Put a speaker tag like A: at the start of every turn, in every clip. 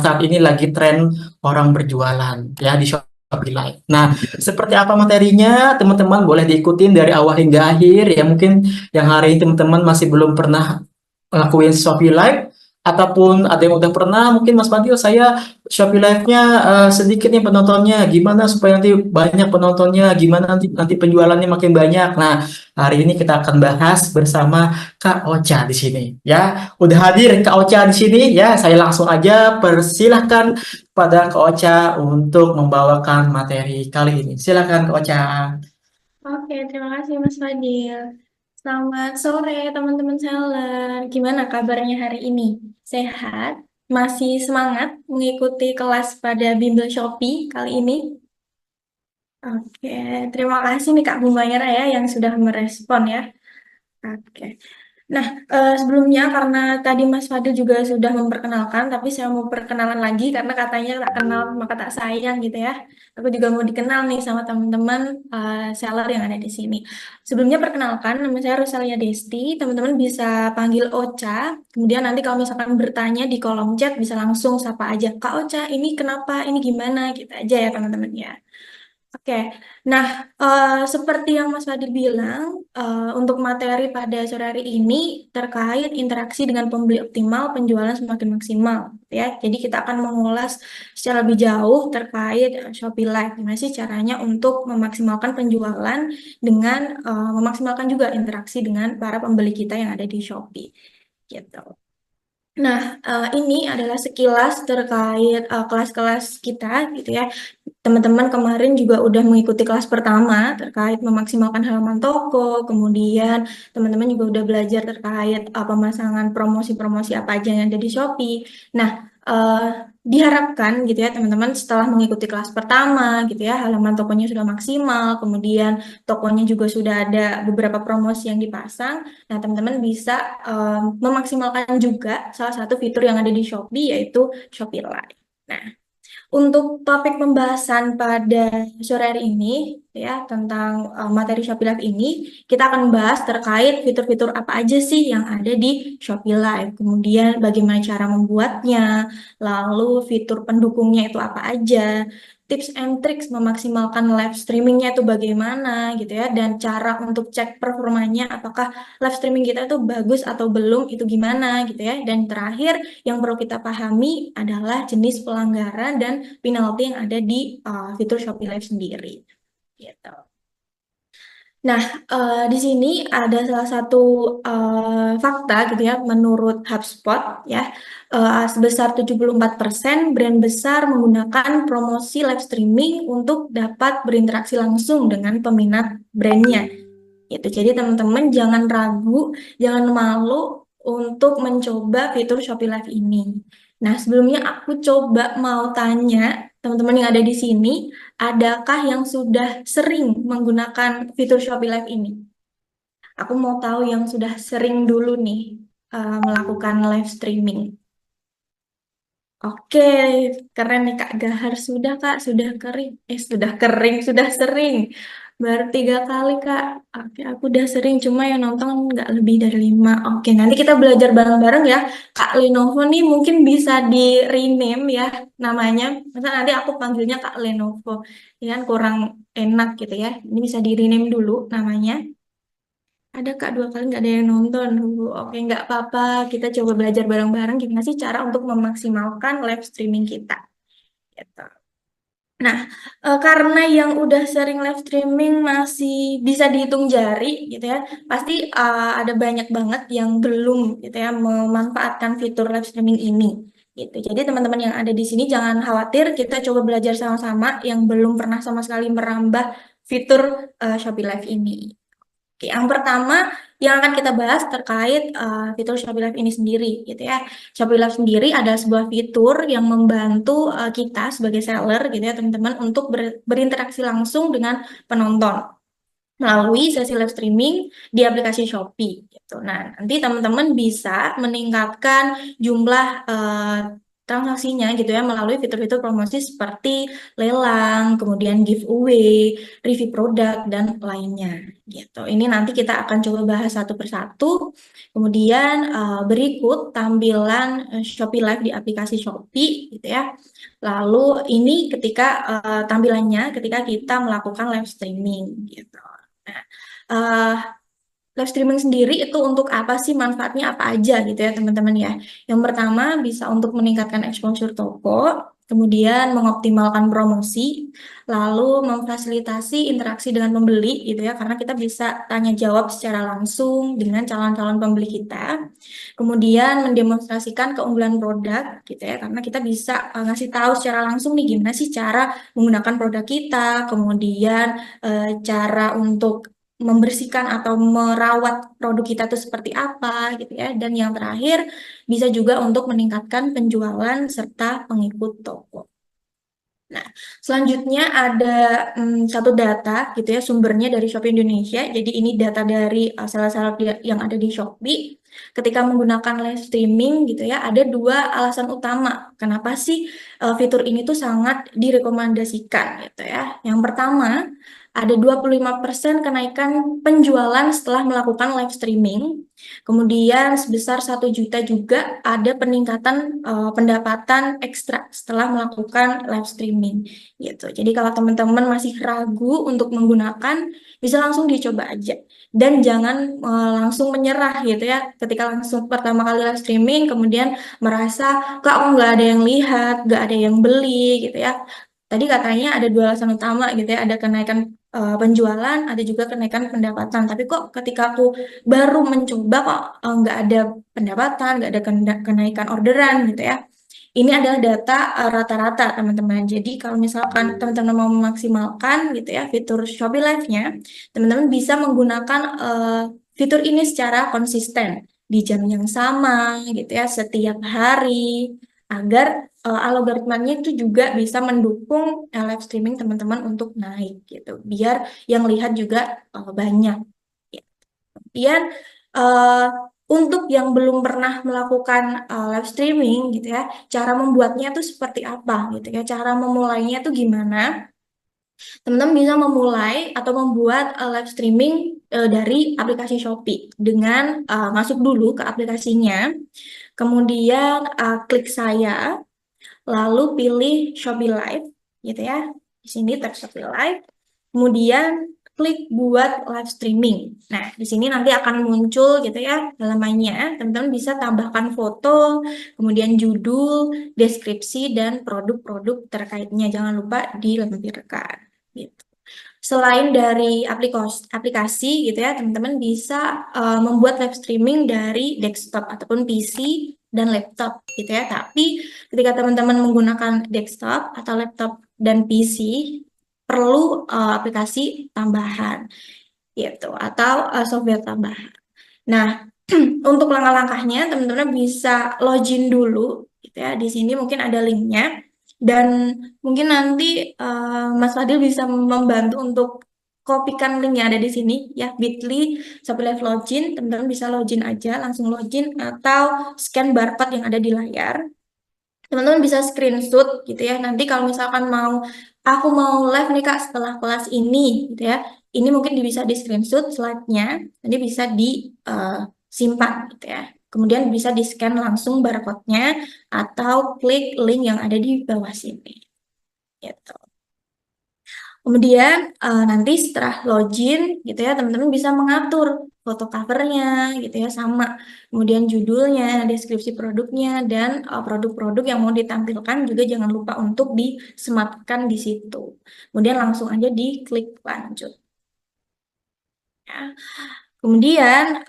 A: saat ini lagi tren orang berjualan ya di Shopee Live. Nah, seperti apa materinya? Teman-teman boleh diikutin dari awal hingga akhir ya. Mungkin yang hari ini teman-teman masih belum pernah ngelakuin Shopee Live ataupun ada yang udah pernah, mungkin Mas Fadil, saya Shopee Live-nya sedikit nih penontonnya, gimana supaya nanti banyak penontonnya, gimana nanti nanti penjualannya makin banyak. Nah, hari ini kita akan bahas bersama Kak Ocha di sini ya. Udah hadir Kak Ocha di sini ya. Saya langsung aja persilahkan pada Kak Ocha untuk membawakan materi kali ini. Silakan Kak Ocha.
B: Oke, terima kasih Mas Fadil. Selamat sore teman-teman seller. Gimana kabarnya hari ini? Sehat? Masih semangat mengikuti kelas pada Bimbel Shopee kali ini? Oke, terima kasih nih Kak Bumayra ya yang sudah merespon ya. Oke. Nah, sebelumnya karena tadi Mas Fadil juga sudah memperkenalkan, tapi saya mau perkenalan lagi karena katanya tak kenal maka tak sayang gitu ya. Aku juga mau dikenal nih sama teman-teman seller yang ada di sini. Sebelumnya perkenalkan, nama saya Rosalia Desti. Teman-teman bisa panggil Ocha. Kemudian nanti kalau misalkan bertanya di kolom chat bisa langsung sapa aja, Kak Ocha, ini kenapa, ini gimana, gitu aja ya teman-teman ya. Oke, nah seperti yang Mas Fadil bilang, untuk materi pada sore hari ini terkait interaksi dengan pembeli optimal, penjualan semakin maksimal, ya. Jadi kita akan mengulas secara lebih jauh terkait Shopee Live, gimana sih caranya untuk memaksimalkan penjualan dengan memaksimalkan juga interaksi dengan para pembeli kita yang ada di Shopee, gitu. Nah, ini adalah sekilas terkait kelas-kelas kita, gitu ya. Teman-teman kemarin juga udah mengikuti kelas pertama terkait memaksimalkan halaman toko, kemudian teman-teman juga udah belajar terkait pemasangan promosi-promosi apa aja yang ada di Shopee. Nah, diharapkan gitu ya teman-teman setelah mengikuti kelas pertama gitu ya, halaman tokonya sudah maksimal, kemudian tokonya juga sudah ada beberapa promosi yang dipasang. Nah, teman-teman bisa memaksimalkan juga salah satu fitur yang ada di Shopee yaitu Shopee Live. Nah, untuk topik pembahasan pada sore hari ini ya tentang materi Shopee Live ini, kita akan bahas terkait fitur-fitur apa aja sih yang ada di Shopee Live. Kemudian bagaimana cara membuatnya, lalu fitur pendukungnya itu apa aja, tips and tricks memaksimalkan live streamingnya itu bagaimana gitu ya, dan cara untuk cek performanya apakah live streaming kita itu bagus atau belum itu gimana gitu ya. Dan terakhir yang perlu kita pahami adalah jenis pelanggaran dan penalti yang ada di fitur Shopee Live sendiri. Gitu. Nah, di sini ada salah satu fakta gitu ya, menurut HubSpot ya, sebesar 74% brand besar menggunakan promosi live streaming untuk dapat berinteraksi langsung dengan peminat brandnya. Gitu. Jadi teman-teman jangan ragu, jangan malu untuk mencoba fitur Shopee Live ini. Nah, sebelumnya aku coba mau tanya teman-teman yang ada di sini, adakah yang sudah sering menggunakan fitur Shopee Live ini? Aku mau tahu yang sudah sering dulu nih melakukan live streaming. Oke, keren nih Kak Gahar. Sudah Kak, sudah kering. Sudah kering, sudah sering. Baru 3 kali Kak. Oke, aku udah sering, cuma yang nonton nggak lebih dari 5. Oke, nanti kita belajar bareng-bareng ya. Kak Lenovo nih mungkin bisa di rename ya namanya. Masa nanti aku panggilnya Kak Lenovo. Ya kan kurang enak gitu ya. Ini bisa di rename dulu namanya. Ada Kak 2 kali nggak ada yang nonton. Oke, nggak apa-apa. Kita coba belajar bareng-bareng gimana sih cara untuk memaksimalkan live streaming kita. Gitu. Nah, karena yang udah sering live streaming masih bisa dihitung jari gitu ya, pasti ada banyak banget yang belum gitu ya memanfaatkan fitur live streaming ini. Gitu. Jadi teman-teman yang ada di sini jangan khawatir, kita coba belajar sama-sama yang belum pernah sama sekali merambah fitur Shopee Live ini. Oke, yang pertama yang akan kita bahas terkait fitur Shopee Live ini sendiri, gitu ya. Shopee Live sendiri adalah sebuah fitur yang membantu kita sebagai seller, gitu ya, teman-teman, untuk berinteraksi langsung dengan penonton melalui sesi live streaming di aplikasi Shopee, gitu. Nah, nanti teman-teman bisa meningkatkan jumlah transaksinya gitu ya melalui fitur-fitur promosi seperti lelang, kemudian giveaway, review produk dan lainnya gitu. Ini nanti kita akan coba bahas satu persatu. Kemudian berikut tampilan Shopee Live di aplikasi Shopee gitu ya. Lalu ini ketika tampilannya ketika kita melakukan live streaming gitu. Nah, eh, live streaming sendiri itu untuk apa sih, manfaatnya apa aja gitu ya teman-teman ya. Yang pertama bisa untuk meningkatkan exposure toko, kemudian mengoptimalkan promosi, lalu memfasilitasi interaksi dengan pembeli gitu ya, karena kita bisa tanya jawab secara langsung dengan calon-calon pembeli kita. Kemudian mendemonstrasikan keunggulan produk gitu ya, karena kita bisa ngasih tahu secara langsung nih gimana sih cara menggunakan produk kita, kemudian cara untuk membersihkan atau merawat produk kita itu seperti apa gitu ya. Dan yang terakhir bisa juga untuk meningkatkan penjualan serta pengikut toko. Nah, selanjutnya ada satu data gitu ya, sumbernya dari Shopee Indonesia. Jadi ini data dari seller-seller yang ada di Shopee. Ketika menggunakan live streaming gitu ya, ada dua alasan utama kenapa sih fitur ini tuh sangat direkomendasikan gitu ya. Yang pertama, ada 25% kenaikan penjualan setelah melakukan live streaming. Kemudian sebesar 1 juta juga ada peningkatan pendapatan ekstra setelah melakukan live streaming gitu. Jadi kalau teman-teman masih ragu untuk menggunakan, bisa langsung dicoba aja. Dan jangan langsung menyerah gitu ya. Ketika langsung pertama kali live streaming, kemudian merasa, kok nggak ada yang lihat, nggak ada yang beli gitu ya. Tadi katanya ada dua alasan utama gitu ya, ada kenaikan penjualan, ada juga kenaikan pendapatan. Tapi kok ketika aku baru mencoba kok nggak ada pendapatan, nggak ada kenaikan orderan gitu ya. Ini adalah data rata-rata teman-teman. Jadi kalau misalkan teman-teman mau memaksimalkan gitu ya fitur Shopee Live-nya, teman-teman bisa menggunakan fitur ini secara konsisten di jam yang sama gitu ya setiap hari agar algoritmanya itu juga bisa mendukung live streaming teman-teman untuk naik gitu. Biar yang lihat juga banyak. Kemudian uh, untuk yang belum pernah melakukan live streaming gitu ya, cara membuatnya tuh seperti apa gitu ya, cara memulainya tuh gimana? Teman-teman bisa memulai atau membuat live streaming dari aplikasi Shopee dengan masuk dulu ke aplikasinya, kemudian klik saya, lalu pilih Shopee Live gitu ya. Di sini tab Shopee Live. Kemudian klik buat live streaming. Nah, di sini nanti akan muncul gitu ya halamannya. Teman-teman bisa tambahkan foto, kemudian judul, deskripsi, dan produk-produk terkaitnya. Jangan lupa dilampirkan. Gitu. Selain dari aplikasi gitu ya, teman-teman bisa membuat live streaming dari desktop ataupun PC dan laptop gitu ya. Tapi ketika teman-teman menggunakan desktop atau laptop dan PC, perlu aplikasi tambahan gitu atau software tambahan. Nah, untuk langkah-langkahnya teman-teman bisa login dulu gitu ya. Di sini mungkin ada linknya dan mungkin nanti Mas Fadil bisa membantu untuk kopikan link yang ada di sini ya, bit.ly Shopee Live login, teman-teman bisa login aja, langsung login atau scan barcode yang ada di layar. Teman-teman bisa screenshot gitu ya. Nanti kalau misalkan aku mau live nih Kak setelah kelas ini gitu ya. Ini mungkin bisa di screenshot slide-nya, nanti bisa disimpan gitu ya. Kemudian bisa di-scan langsung barcode-nya atau klik link yang ada di bawah sini. Gitu. Kemudian nanti setelah login gitu ya, teman-teman bisa mengatur foto covernya gitu ya sama. Kemudian judulnya, deskripsi produknya, dan produk-produk yang mau ditampilkan juga jangan lupa untuk disematkan di situ. Kemudian langsung aja diklik lanjut. Ya. Kemudian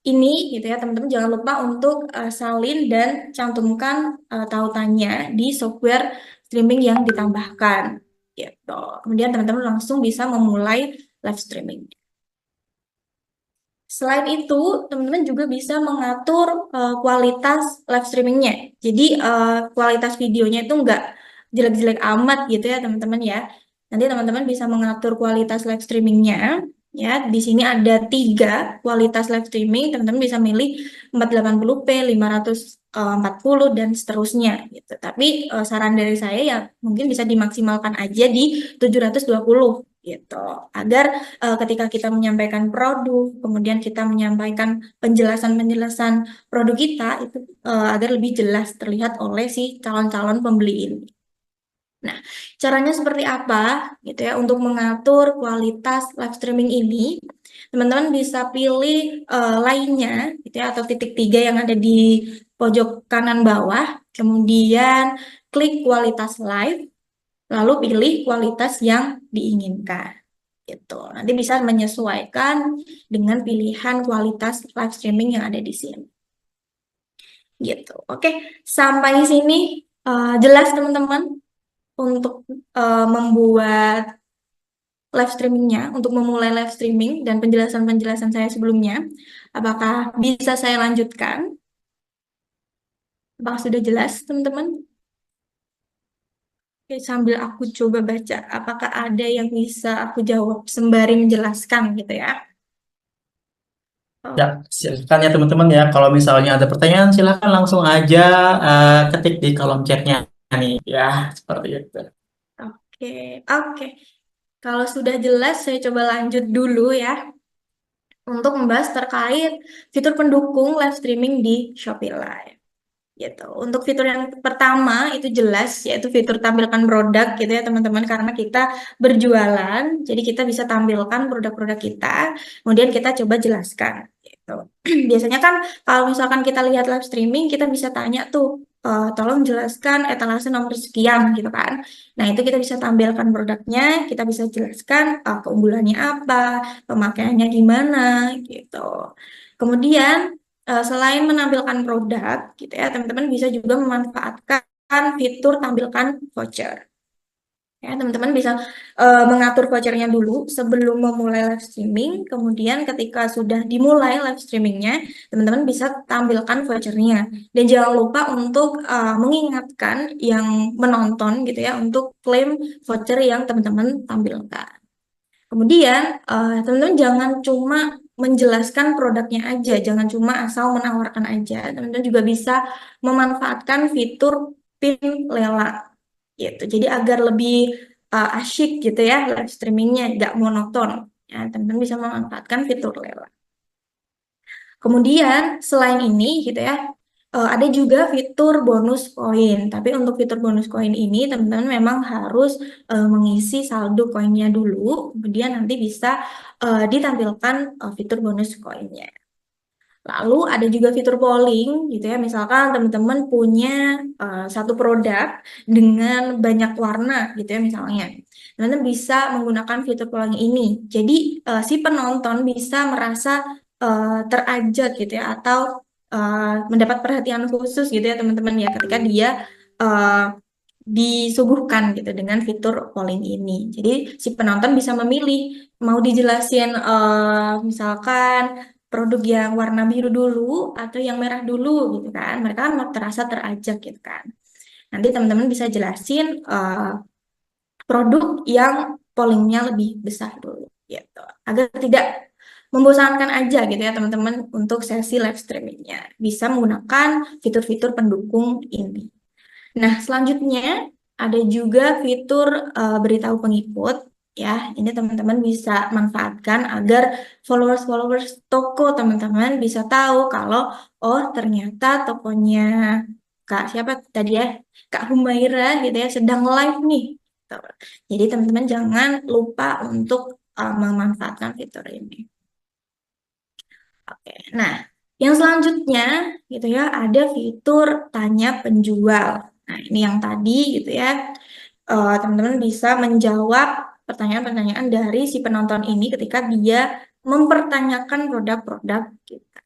B: ini gitu ya teman-teman jangan lupa untuk salin dan cantumkan tautannya di software streaming yang ditambahkan gitu. Kemudian teman-teman langsung bisa memulai live streaming. Selain itu, teman-teman juga bisa mengatur kualitas live streamingnya. Jadi kualitas videonya itu nggak jelek-jelek amat gitu ya teman-teman ya. Nanti teman-teman bisa mengatur kualitas live streamingnya Ya, di sini ada 3 kualitas live streaming. Teman-teman bisa milih 480p, 540 dan seterusnya gitu. Tapi saran dari saya ya mungkin bisa dimaksimalkan aja di 720 gitu. Agar ketika kita menyampaikan produk, kemudian kita menyampaikan penjelasan-penjelasan produk kita itu agar lebih jelas terlihat oleh si calon-calon pembeli ini. Nah, caranya seperti apa gitu ya untuk mengatur kualitas live streaming ini? Teman-teman bisa pilih lainnya gitu ya atau titik 3 yang ada di pojok kanan bawah, kemudian klik kualitas live, lalu pilih kualitas yang diinginkan gitu. Nanti bisa menyesuaikan dengan pilihan kualitas live streaming yang ada di sini. Gitu. Oke, sampai sini jelas teman-teman untuk membuat live streamingnya, untuk memulai live streaming dan penjelasan-penjelasan saya sebelumnya. Apakah bisa saya lanjutkan? Apakah sudah jelas, teman-teman? Oke, sambil aku coba baca, apakah ada yang bisa aku jawab sembari menjelaskan gitu ya?
A: Ya,
B: Oh,
A: silakan ya teman-teman ya. Kalau misalnya ada pertanyaan, silakan langsung aja ketik di kolom chatnya nih. Ya, seperti itu.
B: oke, oke. Kalau sudah jelas, saya coba lanjut dulu ya untuk membahas terkait fitur pendukung live streaming di Shopee Live. Gitu. Untuk fitur yang pertama itu jelas yaitu fitur tampilkan produk gitu ya teman-teman karena kita berjualan jadi kita bisa tampilkan produk-produk kita kemudian kita coba jelaskan gitu. Biasanya kan kalau misalkan kita lihat live streaming kita bisa tanya tuh tolong jelaskan etalase nomor sekian gitu kan. Nah, itu kita bisa tampilkan produknya, kita bisa jelaskan keunggulannya apa, pemakaiannya gimana gitu. Kemudian selain menampilkan produk, gitu ya, teman-teman bisa juga memanfaatkan fitur tampilkan voucher. Ya, teman-teman bisa mengatur vouchernya dulu sebelum memulai live streaming. Kemudian ketika sudah dimulai live streamingnya, teman-teman bisa tampilkan vouchernya. Dan jangan lupa untuk mengingatkan yang menonton gitu ya untuk klaim voucher yang teman-teman tampilkan. Kemudian, teman-teman jangan cuma menjelaskan produknya aja, jangan cuma asal menawarkan aja. Teman-teman juga bisa memanfaatkan fitur pin lelang gitu. Jadi agar lebih asyik gitu ya live streamingnya, nggak monoton. Ya, teman-teman bisa memanfaatkan fitur lelang. Kemudian selain ini gitu ya, ada juga fitur bonus koin. Tapi untuk fitur bonus koin ini teman-teman memang harus mengisi saldo koinnya dulu, kemudian nanti bisa ditampilkan fitur bonus koinnya. Lalu ada juga fitur polling gitu ya, misalkan teman-teman punya satu produk dengan banyak warna gitu ya misalnya. Teman-teman bisa menggunakan fitur polling ini. Jadi si penonton bisa merasa terajak gitu ya atau mendapat perhatian khusus gitu ya teman-teman ya ketika dia eh, disuguhkan gitu dengan fitur polling ini. Jadi si penonton bisa memilih mau dijelasin misalkan produk yang warna biru dulu atau yang merah dulu gitu kan. Mereka kan terasa terajak gitu kan. Nanti teman-teman bisa jelasin produk yang pollingnya lebih besar dulu gitu. Agar tidak membosankan aja gitu ya teman-teman untuk sesi live streamingnya. Bisa menggunakan fitur-fitur pendukung ini. Nah, selanjutnya ada juga fitur beritahu pengikut ya. Ini teman-teman bisa manfaatkan agar followers-followers toko teman-teman bisa tahu kalau oh ternyata tokonya Kak siapa tadi ya? Kak Humaira gitu ya sedang live nih. Gitu. Jadi teman-teman jangan lupa untuk memanfaatkan fitur ini. Oke. Nah, yang selanjutnya gitu ya ada fitur tanya penjual. Nah, ini yang tadi gitu ya. Teman-teman bisa menjawab pertanyaan-pertanyaan dari si penonton ini ketika dia mempertanyakan produk-produk kita.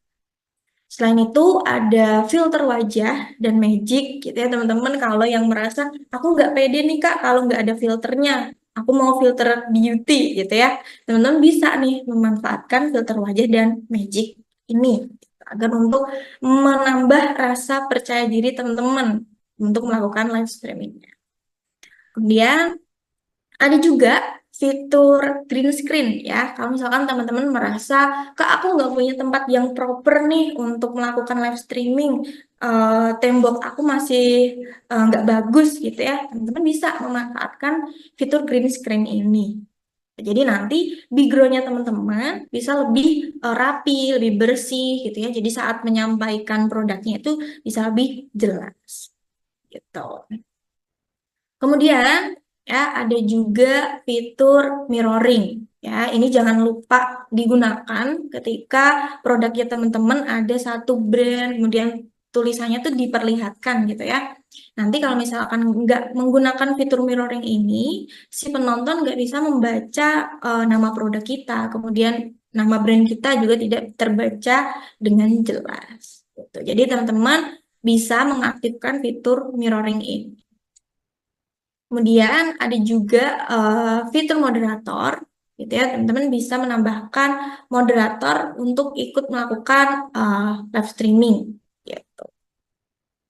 B: Selain itu ada filter wajah dan magic gitu ya teman-teman. Kalau yang merasa aku nggak pede nih Kak kalau nggak ada filternya. Aku mau filter beauty gitu ya. Teman-teman bisa nih memanfaatkan filter wajah dan magic ini agar untuk menambah rasa percaya diri teman-teman untuk melakukan live streaming. Kemudian ada juga fitur green screen ya. Kalau misalkan teman-teman merasa, Kak, aku nggak punya tempat yang proper nih untuk melakukan live streaming, tembok aku masih nggak bagus gitu ya, teman-teman bisa memanfaatkan fitur green screen ini. Jadi nanti background-nya teman-teman bisa lebih rapi, lebih bersih gitu ya. Jadi saat menyampaikan produknya itu bisa lebih jelas gitu. Kemudian ya ada juga fitur mirroring. Ya, ini jangan lupa digunakan ketika produknya teman-teman ada satu brand, kemudian tulisannya tuh diperlihatkan gitu ya. Nanti kalau misalkan nggak menggunakan fitur mirroring ini, si penonton nggak bisa membaca nama produk kita, kemudian nama brand kita juga tidak terbaca dengan jelas. Gitu. Jadi teman-teman bisa mengaktifkan fitur mirroring ini. Kemudian ada juga fitur moderator, gitu ya. Teman-teman bisa menambahkan moderator untuk ikut melakukan live streaming, gitu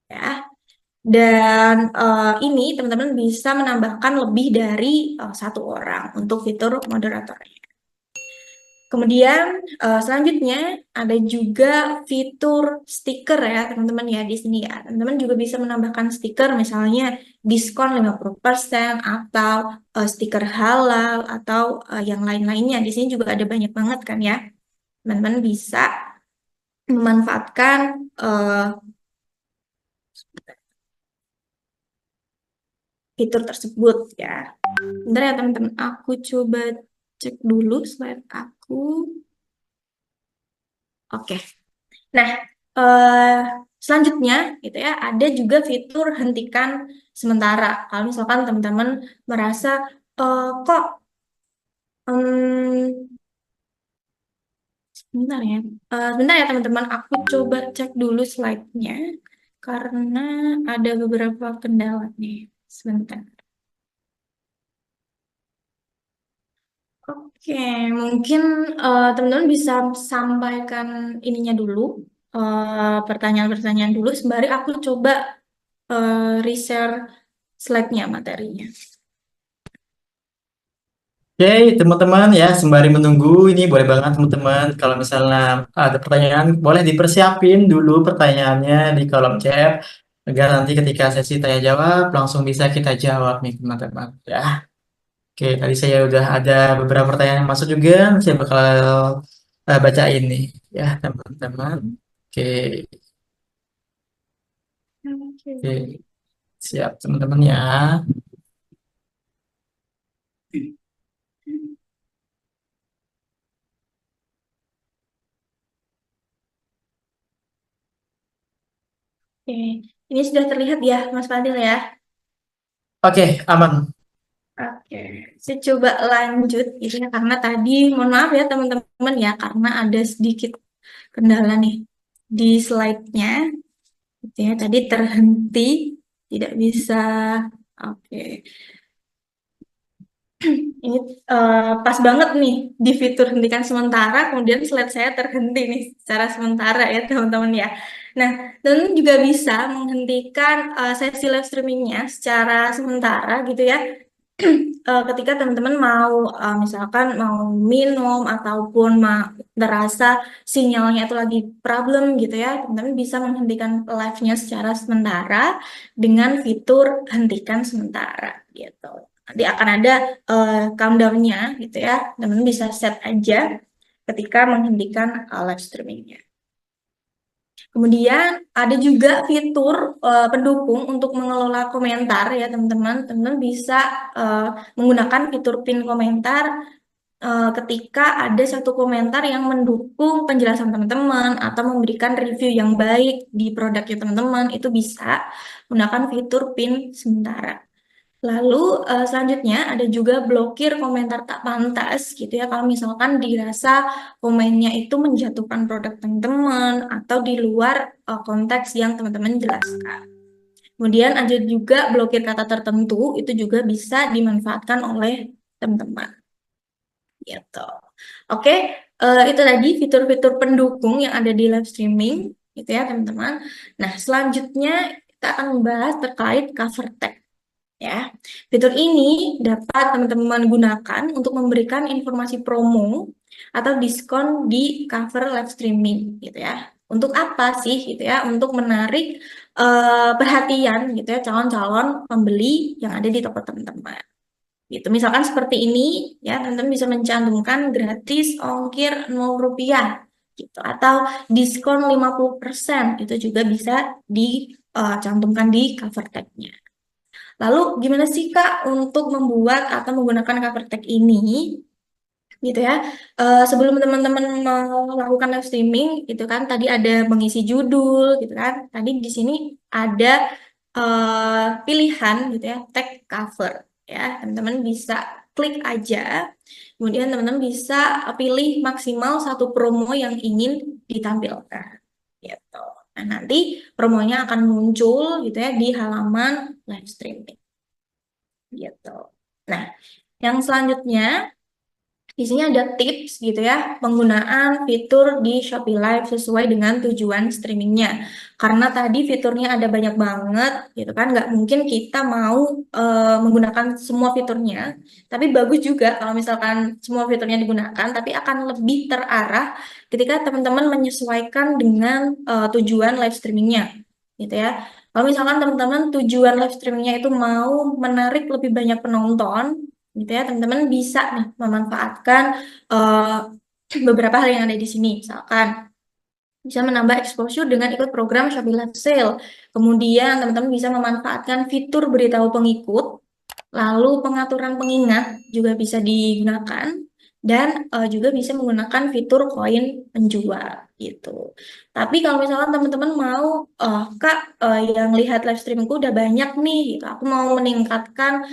B: ya. Dan ini teman-teman bisa menambahkan lebih dari satu orang untuk fitur moderator. Kemudian selanjutnya ada juga fitur stiker ya teman-teman ya di sini ya. Teman-teman juga bisa menambahkan stiker misalnya diskon 50% atau stiker halal atau yang lain-lainnya. Di sini juga ada banyak banget kan ya. Teman-teman bisa memanfaatkan fitur tersebut ya. Bentar ya teman-teman, aku coba cek dulu slide aku. Oke. Nah, eh, selanjutnya gitu ya, ada juga fitur hentikan sementara. Kalau misalkan teman-teman merasa kok em, sebentar ya, sebentar ya teman-teman, aku coba cek dulu slide-nya karena ada beberapa kendala nih. Sebentar. Oke, mungkin teman-teman bisa sampaikan ininya dulu, pertanyaan-pertanyaan dulu, sembari aku coba reshare slide-nya materinya.
A: Oke, teman-teman ya, sembari menunggu ini boleh banget teman-teman kalau misalnya ada pertanyaan boleh dipersiapin dulu pertanyaannya di kolom chat agar nanti ketika sesi tanya jawab langsung bisa kita jawab nih teman-teman ya. Oke, tadi saya udah ada beberapa pertanyaan yang masuk juga, saya bakal bacain nih ya teman-teman. Oke,
B: Oke.
A: oke, siap teman-teman ya.
B: Oke, ini sudah terlihat ya, Mas Fadil ya.
A: Oke, aman.
B: Oke, saya coba lanjut gitu ya, karena tadi mohon maaf ya teman-teman ya, karena ada sedikit kendala nih di slide-nya, gitu ya. Tadi terhenti, tidak bisa. Oke. Ini pas banget nih di fitur hentikan sementara, kemudian slide saya terhenti nih secara sementara ya teman-teman ya. Nah, teman juga bisa menghentikan sesi live streamingnya secara sementara gitu ya. Ketika teman-teman mau misalkan mau minum ataupun merasa sinyalnya itu lagi problem gitu ya, teman-teman bisa menghentikan live-nya secara sementara dengan fitur hentikan sementara gitu. Nanti akan ada countdown-nya gitu ya. Teman-teman bisa set aja ketika menghentikan live streaming-nya. Kemudian ada juga fitur pendukung untuk mengelola komentar ya teman-teman. Teman-teman bisa eh, menggunakan fitur pin komentar ketika ada satu komentar yang mendukung penjelasan teman-teman atau memberikan review yang baik di produknya teman-teman, itu bisa menggunakan fitur pin sementara. Lalu selanjutnya ada juga blokir komentar tak pantas gitu ya. Kalau misalkan dirasa komennya itu menjatuhkan produk teman-teman atau di luar konteks yang teman-teman jelaskan. Kemudian ada juga blokir kata tertentu, itu juga bisa dimanfaatkan oleh teman-teman. Gitu. Oke, itu tadi fitur-fitur pendukung yang ada di live streaming gitu ya teman-teman. Nah, selanjutnya kita akan membahas terkait cover text ya. Fitur ini dapat teman-teman gunakan untuk memberikan informasi promo atau diskon di cover live streaming gitu ya. Untuk apa sih gitu ya? Untuk menarik perhatian gitu ya calon-calon pembeli yang ada di toko teman-teman. Gitu. Misalkan seperti ini ya, teman-teman bisa mencantumkan gratis ongkir 0 rupiah gitu atau diskon 50% itu juga bisa dicantumkan di cover tag-nya. Lalu gimana sih Kak untuk membuat atau menggunakan cover tag ini? Gitu ya. Sebelum teman-teman melakukan live streaming gitu kan tadi ada mengisi judul gitu kan. Tadi di sini ada pilihan gitu ya, tag cover ya. Teman-teman bisa klik aja. Kemudian teman-teman bisa pilih maksimal satu promo yang ingin ditampilkan gitu. Nah, nanti promonya akan muncul gitu ya di halaman live streaming gitu. Nah, yang selanjutnya di sini ada tips gitu ya, penggunaan fitur di Shopee Live sesuai dengan tujuan streamingnya. Karena tadi fiturnya ada banyak banget gitu kan, nggak mungkin kita mau menggunakan semua fiturnya. Tapi bagus juga kalau misalkan semua fiturnya digunakan, tapi akan lebih terarah ketika teman-teman menyesuaikan dengan tujuan live streamingnya gitu ya. Kalau misalkan teman-teman tujuan live streamingnya itu mau menarik lebih banyak penonton, gitu ya teman-teman bisa nih memanfaatkan beberapa hal yang ada di sini, misalkan bisa menambah exposure dengan ikut program Shopee Live Sale. Kemudian teman-teman bisa memanfaatkan fitur beritahu pengikut, lalu pengaturan pengingat juga bisa digunakan, dan juga bisa menggunakan fitur koin penjual gitu. Tapi kalau misalkan teman-teman mau, Kak, yang lihat live streamingku udah banyak nih, gitu. Aku mau meningkatkan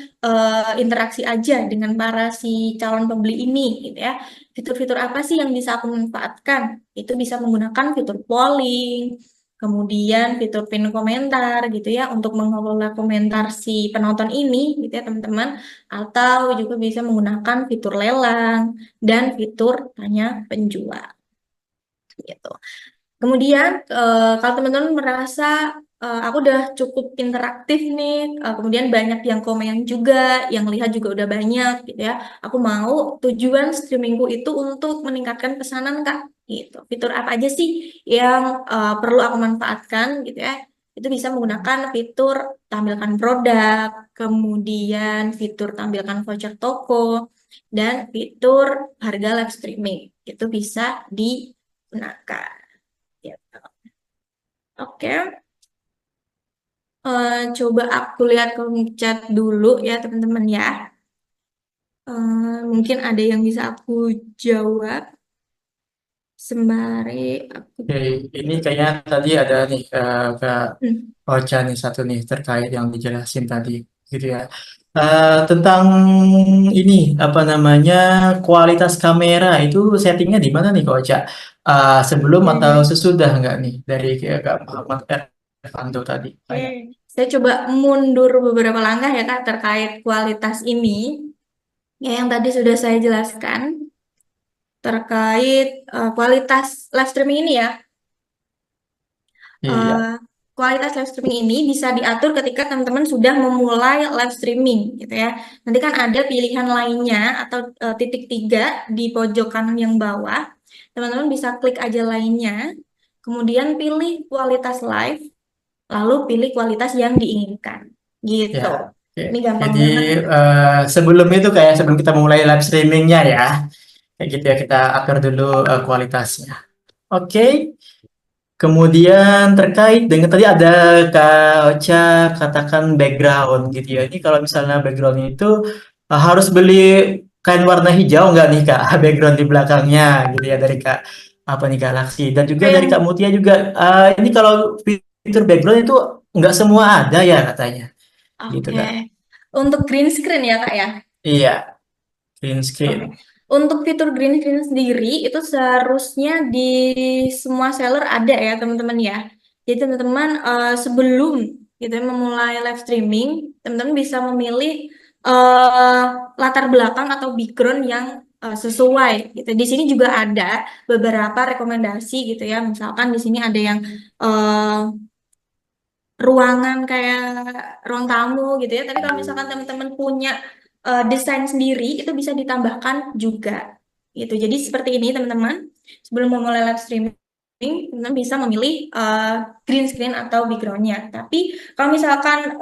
B: interaksi aja dengan para si calon pembeli ini, gitu ya. Fitur-fitur apa sih yang bisa aku manfaatkan? Itu bisa menggunakan fitur polling, kemudian fitur pin komentar gitu ya untuk mengelola komentar si penonton ini gitu ya teman-teman, atau juga bisa menggunakan fitur lelang dan fitur tanya penjual gitu. Kemudian kalau teman-teman merasa aku udah cukup interaktif nih, kemudian banyak yang komen juga, yang lihat juga udah banyak gitu ya. Aku mau tujuan streamingku itu untuk meningkatkan pesanan Kak gitu. Fitur apa aja sih yang perlu aku manfaatkan gitu ya? Itu bisa menggunakan fitur tampilkan produk, kemudian fitur tampilkan voucher toko, dan fitur harga live streaming. Itu bisa digunakan. Gitu. Oke, coba aku lihat kolom chat dulu ya teman-teman ya. Mungkin ada yang bisa aku jawab sembari aku.
A: Oke, ini kayaknya tadi ada nih Kak
B: Hmm,
A: Ocha nih satu nih terkait yang dijelasin tadi gitu ya. Tentang ini apa namanya kualitas kamera itu settingnya di mana nih Kak Ocha? Sebelum atau
B: Oke,
A: sesudah nggak nih dari Kak Muhammad Ervanto tadi?
B: oke. Saya coba mundur beberapa langkah ya Kak terkait kualitas ini. Ya, yang tadi sudah saya jelaskan terkait kualitas live streaming ini ya.
A: Iya,
B: eh, Kualitas live streaming ini bisa diatur ketika teman-teman sudah memulai live streaming gitu ya. Nanti kan ada pilihan lainnya atau titik tiga di pojok kanan yang bawah. Teman-teman bisa klik aja lainnya, kemudian pilih kualitas live, lalu pilih kualitas yang diinginkan.
A: ya.
B: Gitu.
A: Oke.
B: Ini gampang
A: Jadi
B: banget.
A: sebelum itu kayak sebelum kita mulai live streamingnya ya, kayak gitu ya kita atur dulu kualitasnya. Oke. Kemudian terkait dengan tadi ada Kak Ocha katakan background gitu ya. Ini kalau misalnya backgroundnya itu harus beli kain warna hijau nggak nih Kak? Background di belakangnya gitu ya dari Kak apa nih Kak Laksi dan juga dari Kak
B: Kayak,
A: Mutia juga. Ini kalau fitur background itu nggak semua ada ya katanya gitu
B: oke.
A: Kak.
B: Untuk green screen ya Kak ya.
A: Iya, green screen.
B: Oke. Untuk fitur green screen sendiri itu seharusnya di semua seller ada ya teman-teman ya. Jadi teman-teman sebelum gitu ya, memulai live streaming, teman-teman bisa memilih eh, latar belakang atau background yang sesuai gitu. Di sini juga ada beberapa rekomendasi gitu ya. Misalkan di sini ada yang eh, ruangan kayak ruang tamu gitu ya. Tapi kalau misalkan teman-teman punya desain sendiri itu bisa ditambahkan juga gitu. Jadi seperti ini teman-teman, sebelum memulai live streaming teman-teman bisa memilih green screen atau backgroundnya. Tapi kalau misalkan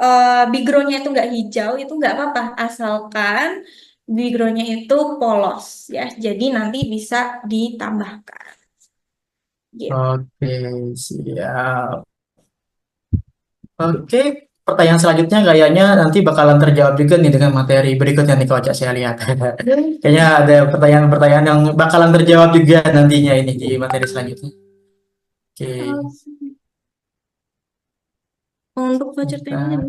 B: backgroundnya itu nggak hijau itu nggak apa-apa, asalkan backgroundnya itu polos ya. Jadi nanti bisa ditambahkan. Gitu.
A: Oke, siap. Oke, pertanyaan selanjutnya kayaknya nanti bakalan terjawab juga nih dengan materi berikutnya nih Coach, saya lihat. Kayaknya ada pertanyaan-pertanyaan yang bakalan terjawab juga nantinya ini di materi selanjutnya. Oke,
B: Untuk voucher time
A: bentar.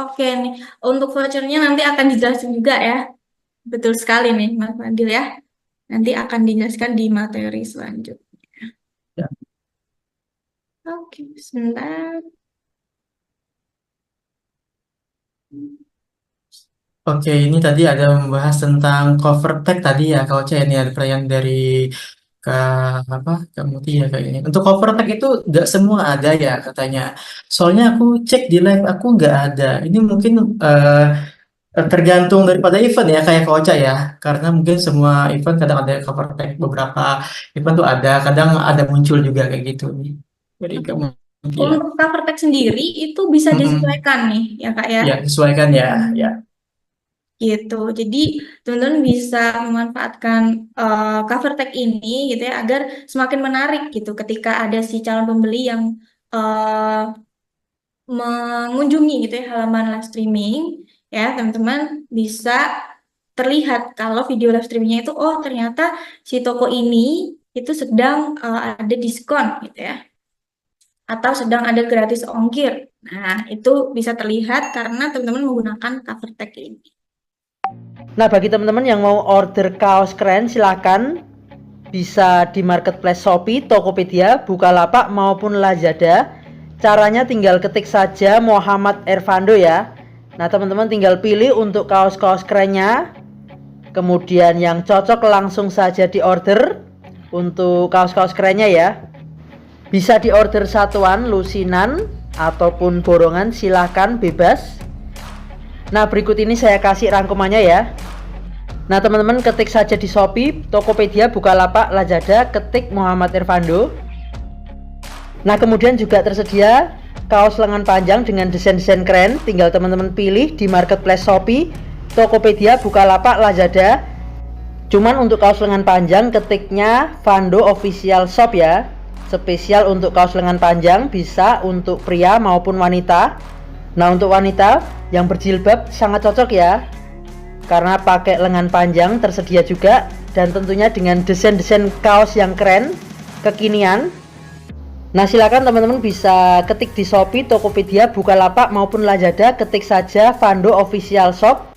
B: oke nih, untuk vouchernya nanti akan dijelasin juga ya. Betul sekali nih Mas Fadil ya. Nanti akan dijelaskan di materi selanjutnya.
A: Ya.
B: Oke, sebentar.
A: Oke, ini tadi ada membahas tentang cover tag tadi ya, Coach. Ini ada pertanyaan dari apa kamu ya kayak ini. Untuk cover tag itu nggak semua ada ya katanya. Soalnya aku cek di live aku nggak ada. Ini mungkin tergantung daripada event ya kayak Koca ya. Karena mungkin semua event kadang ada cover tag, beberapa event tuh ada, kadang ada muncul juga kayak gitu nih. Jadi
B: Oke.
A: kamu ya.
B: Untuk cover text sendiri itu bisa
A: Mm-mm.
B: disesuaikan nih ya Kak ya.
A: Ya, sesuaikan ya, ya.
B: Gitu. Jadi teman-teman bisa memanfaatkan cover tag ini gitu ya agar semakin menarik gitu ketika ada si calon pembeli yang eh, mengunjungi gitu ya halaman live streaming ya teman-teman bisa terlihat kalau video live streamingnya itu oh ternyata si toko ini itu sedang ada diskon gitu ya atau sedang ada gratis ongkir. Nah, itu bisa terlihat karena teman-teman menggunakan cover tag ini.
C: Nah, bagi teman-teman yang mau order kaos keren, silakan bisa di marketplace Shopee, Tokopedia, Bukalapak maupun Lazada. Caranya tinggal ketik saja Muhammad Ervando ya. Nah, teman-teman tinggal pilih untuk kaos-kaos kerennya. Kemudian yang cocok langsung saja di order untuk kaos-kaos kerennya ya. Bisa di order satuan, lusinan ataupun borongan, silahkan bebas. Nah, berikut ini saya kasih rangkumannya ya. Nah, teman-teman ketik saja di Shopee, Tokopedia, Bukalapak, Lazada, ketik Muhammad Ervando. Nah, kemudian juga tersedia kaos lengan panjang dengan desain-desain keren. Tinggal teman-teman pilih di marketplace Shopee, Tokopedia, Bukalapak, Lazada. Cuman untuk kaos lengan panjang ketiknya Vando Official Shop ya. Spesial untuk kaos lengan panjang, bisa untuk pria maupun wanita. Nah, untuk wanita yang berjilbab sangat cocok ya, karena pakai lengan panjang tersedia juga, dan tentunya dengan desain-desain kaos yang keren, kekinian. Nah, silakan teman-teman bisa ketik di Shopee, Tokopedia, Bukalapak maupun Lazada, ketik saja Vando Official Shop.